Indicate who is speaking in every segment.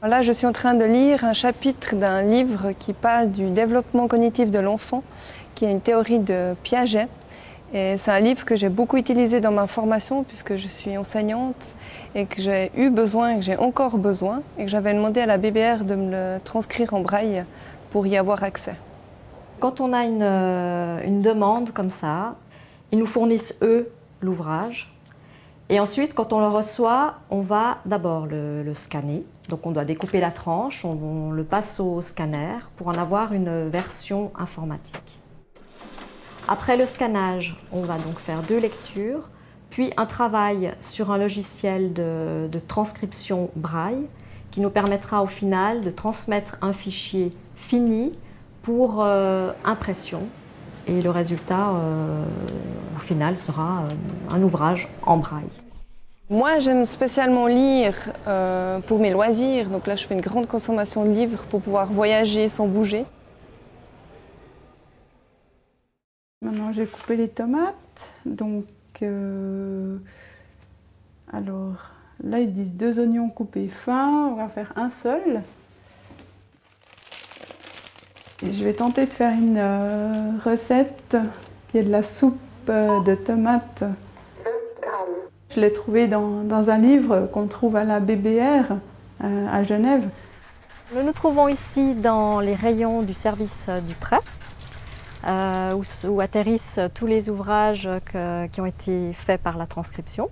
Speaker 1: Là, je suis en train de lire un chapitre d'un livre qui parle du développement cognitif de l'enfant, qui est une théorie de Piaget. Et c'est un livre que j'ai beaucoup utilisé dans ma formation puisque je suis enseignante et que j'ai eu besoin, et que j'ai encore besoin, et que j'avais demandé à la BBR de me le transcrire en braille pour y avoir accès.
Speaker 2: Quand on a une demande comme ça, ils nous fournissent eux l'ouvrage. Et ensuite, quand on le reçoit, on va d'abord le scanner. Donc on doit découper la tranche, on le passe au scanner pour en avoir une version informatique. Après le scannage, on va donc faire 2 lectures, puis un travail sur un logiciel de transcription braille qui nous permettra au final de transmettre un fichier fini pour impression. Et le résultat, au final, sera un ouvrage en braille.
Speaker 1: Moi, j'aime spécialement lire pour mes loisirs. Donc là, je fais une grande consommation de livres pour pouvoir voyager sans bouger.
Speaker 3: Maintenant, j'ai coupé les tomates. Donc, alors, là, ils disent 2 oignons coupés fins. On va faire un seul. Et je vais tenter de faire une recette qui est de la soupe de tomates. Je l'ai trouvée dans un livre qu'on trouve à la BBR à Genève.
Speaker 2: Nous nous trouvons ici dans les rayons du service du prêt, où atterrissent tous les ouvrages qui ont été faits par la transcription.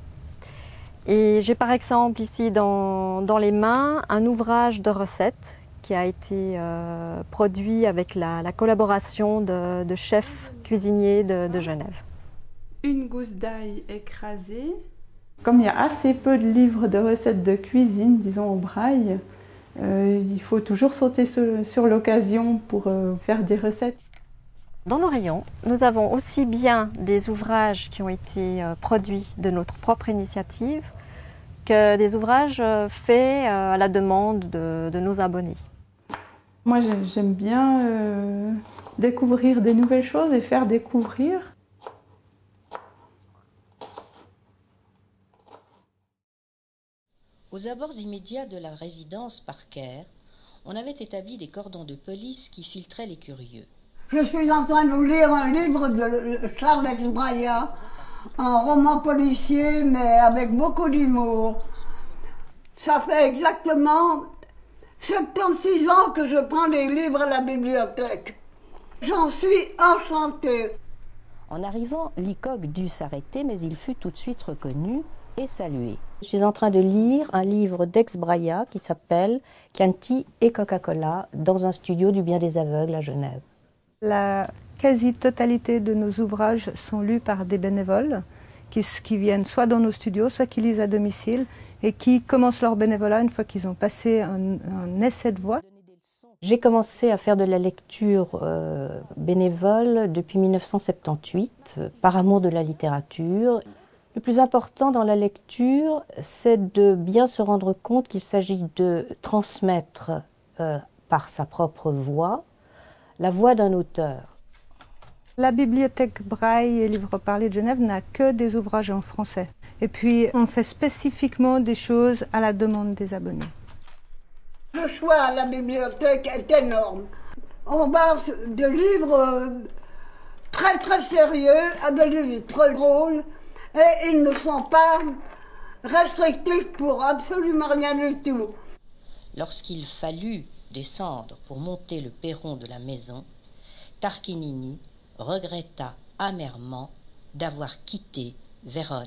Speaker 2: Et j'ai par exemple ici dans les mains un ouvrage de recettes qui a été produit avec la collaboration de chefs cuisiniers de Genève.
Speaker 3: Une gousse d'ail écrasée. Comme il y a assez peu de livres de recettes de cuisine, disons en braille, il faut toujours sauter sur l'occasion pour faire des recettes.
Speaker 2: Dans nos rayons, nous avons aussi bien des ouvrages qui ont été produits de notre propre initiative que des ouvrages faits à la demande de nos abonnés.
Speaker 3: Moi, j'aime bien découvrir des nouvelles choses et faire découvrir.
Speaker 4: Aux abords immédiats de la résidence Parker, on avait établi des cordons de police qui filtraient les curieux.
Speaker 5: Je suis en train de lire un livre de Charles X Braya, un roman policier, mais avec beaucoup d'humour. Ça fait exactement 76 ans que je prends des livres à la bibliothèque. J'en suis enchantée.
Speaker 4: En arrivant, Leacock dut s'arrêter, mais il fut tout de suite reconnu et salué.
Speaker 6: Je suis en train de lire un livre d'Ex Braya qui s'appelle Chianti et Coca-Cola dans un studio du bien des aveugles à Genève.
Speaker 7: La quasi-totalité de nos ouvrages sont lus par des bénévoles qui viennent soit dans nos studios, soit qui lisent à domicile et qui commencent leur bénévolat une fois qu'ils ont passé un essai de voix.
Speaker 6: J'ai commencé à faire de la lecture bénévole depuis 1978, par amour de la littérature. Le plus important dans la lecture, c'est de bien se rendre compte qu'il s'agit de transmettre par sa propre voix la voix d'un auteur.
Speaker 7: La bibliothèque Braille et Livres parlés de Genève n'a que des ouvrages en français. Et puis, on fait spécifiquement des choses à la demande des abonnés.
Speaker 5: Le choix à la bibliothèque est énorme. On passe de livres très très sérieux à des livres très drôles et ils ne sont pas restrictifs pour absolument rien du tout.
Speaker 4: Lorsqu'il fallut descendre pour monter le perron de la maison, Tarquinini regretta amèrement d'avoir quitté Vérone.